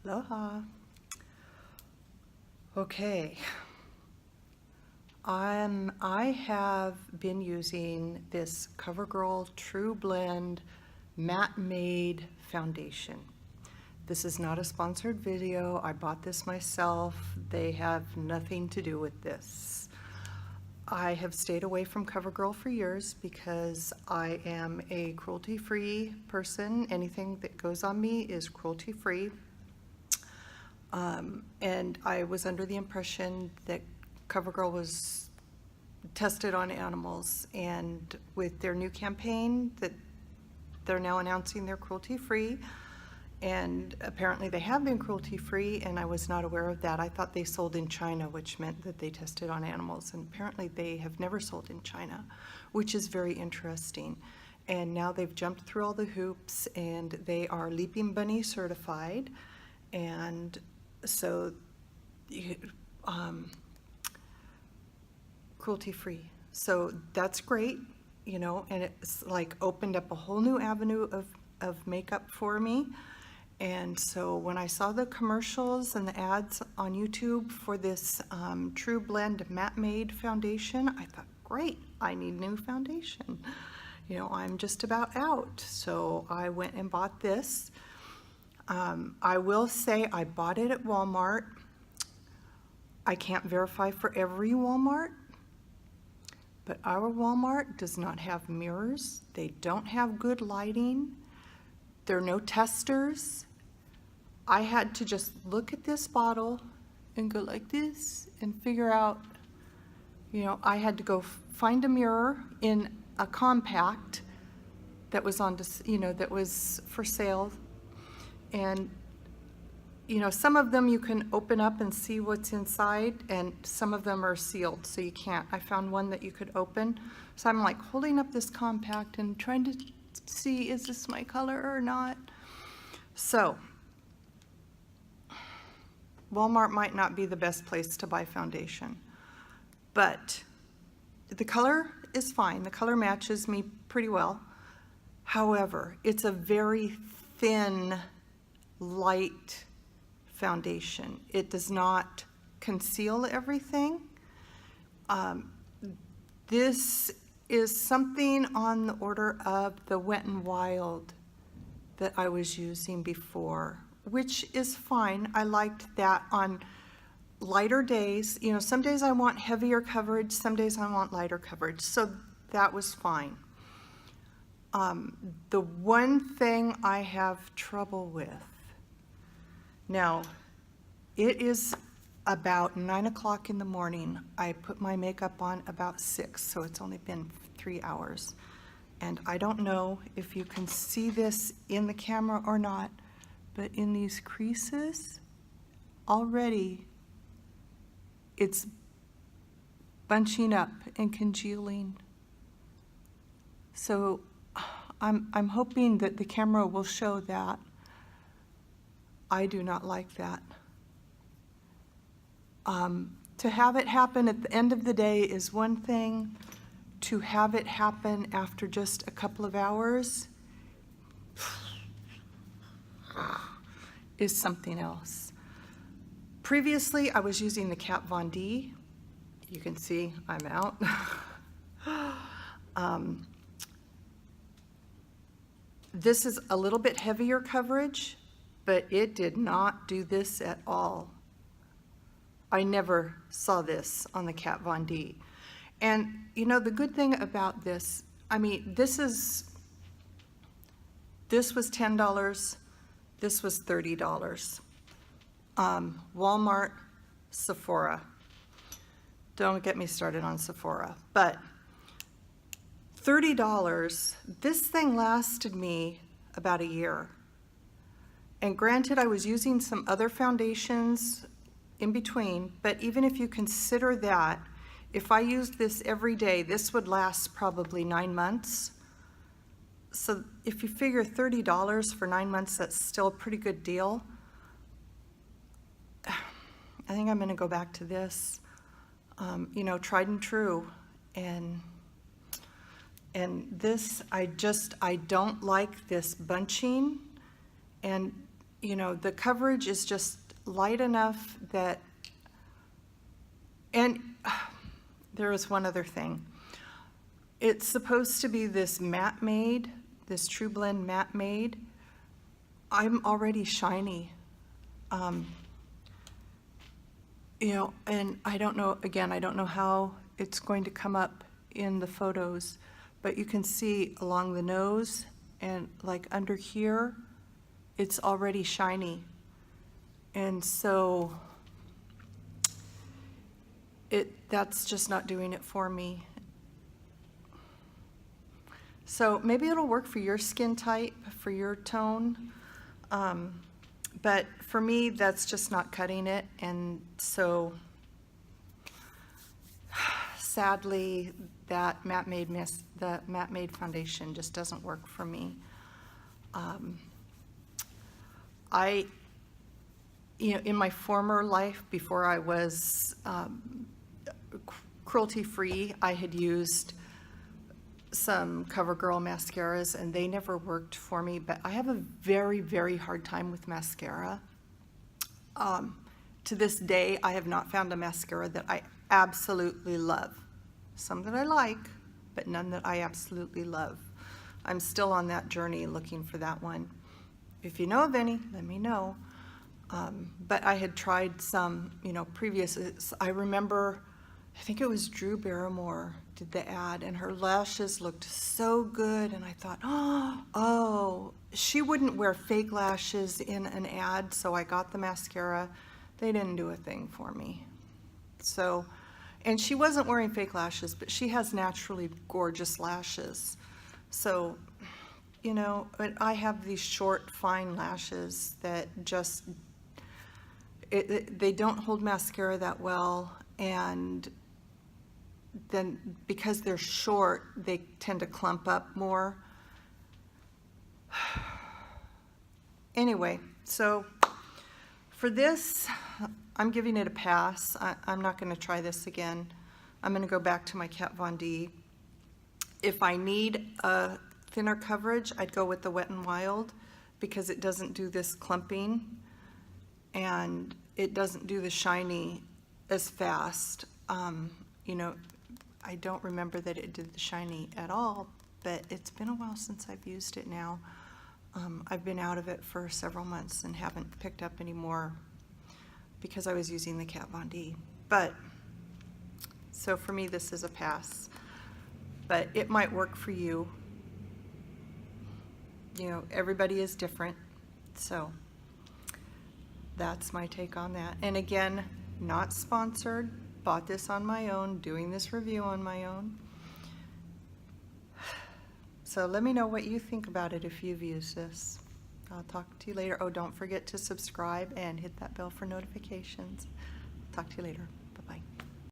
Aloha. Okay. I have been using this CoverGirl True Blend Matte Made Foundation. This is not a sponsored video. I bought this myself. They have nothing to do with this. I have stayed away from CoverGirl for years because I am a cruelty-free person. Anything that goes on me is cruelty-free. And I was under the impression that CoverGirl was tested on animals, and with their new campaign that they're now announcing they're cruelty-free, and apparently they have been cruelty-free, and I was not aware of that. I thought they sold in China, which meant that they tested on animals, and apparently they have never sold in China, which is very interesting. And now they've jumped through all the hoops, and they are Leaping Bunny certified, and so cruelty-free. So that's great, you know, and it's like opened up a whole new avenue of makeup for me. And so when I saw the commercials and the ads on YouTube for this True Blend Matte Made Foundation, I thought, great, I need new foundation. You know, I'm just about out. So I went and bought this. I will say I bought it at Walmart. I can't verify for every Walmart, but our Walmart does not have mirrors. They don't have good lighting. There are no testers. I had to just look at this bottle and go like this and figure out, you know, I had to go find a mirror in a compact that was on, you know, that was for sale. And, you know, some of them you can open up and see what's inside, and some of them are sealed, so you can't. I found one that you could open. So I'm like holding up this compact and trying to see, is this my color or not? So Walmart might not be the best place to buy foundation, but the color is fine. The color matches me pretty well. However, it's a very thin, light foundation. It does not conceal everything. This is something on the order of the Wet n Wild that I was using before, which is fine. I liked that on lighter days. You know, some days I want heavier coverage, some days I want lighter coverage, so that was fine. The one thing I have trouble with, now, it is about 9 o'clock in the morning. I put my makeup on about 6, so it's only been 3 hours. And I don't know if you can see this in the camera or not, but in these creases, already it's bunching up and congealing. So I'm hoping that the camera will show that. I do not like that. To have it happen at the end of the day is one thing. To have it happen after just a couple of hours is something else. Previously, I was using the Kat Von D. You can see I'm out. This is a little bit heavier coverage, but it did not do this at all. I never saw this on the Kat Von D. And you know, the good thing about this, I mean, this was $10, this was $30. Walmart, Sephora. Don't get me started on Sephora, but $30, this thing lasted me about a year. And granted, I was using some other foundations in between, but even if you consider that, if I used this every day, this would last probably 9 months. So if you figure $30 for 9 months, that's still a pretty good deal. I think I'm gonna go back to this, you know, tried and true. And this, I don't like this bunching. And you know, the coverage is just light enough that, and there is one other thing. It's supposed to be this matte made, this True Blend matte made. I'm already shiny. You know, and I don't know, again, I don't know how it's going to come up in the photos, but you can see along the nose and like under here, it's already shiny. And so that's just not doing it for me. So maybe it'll work for your skin type, for your tone. But for me, that's just not cutting it. And so sadly, that matte made the matte made foundation just doesn't work for me. You know, in my former life, before I was cruelty-free, I had used some CoverGirl mascaras, and they never worked for me, but I have a very, very hard time with mascara. To this day, I have not found a mascara that I absolutely love. Some that I like, but none that I absolutely love. I'm still on that journey looking for that one. If you know of any, let me know. But I had tried some, you know, previous. I remember, I think it was Drew Barrymore did the ad, and her lashes looked so good, and I thought, oh, she wouldn't wear fake lashes in an ad, so I got the mascara. They didn't do a thing for me. So, and she wasn't wearing fake lashes, but she has naturally gorgeous lashes. So, you know, but I have these short, fine lashes that just, they don't hold mascara that well, and then because they're short, they tend to clump up more. Anyway, so for this, I'm giving it a pass. I'm not going to try this again. I'm going to go back to my Kat Von D. If I need a thinner coverage, I'd go with the Wet n Wild, because it doesn't do this clumping and it doesn't do the shiny as fast. You know, I don't remember that it did the shiny at all, but it's been a while since I've used it now. I've been out of it for several months and haven't picked up any more because I was using the Kat Von D. But, so for me, this is a pass. But it might work for you. You know, everybody is different. So that's my take on that. And again, not sponsored. Bought this on my own, doing this review on my own. So let me know what you think about it if you've used this. I'll talk to you later. Oh, don't forget to subscribe and hit that bell for notifications. Talk to you later.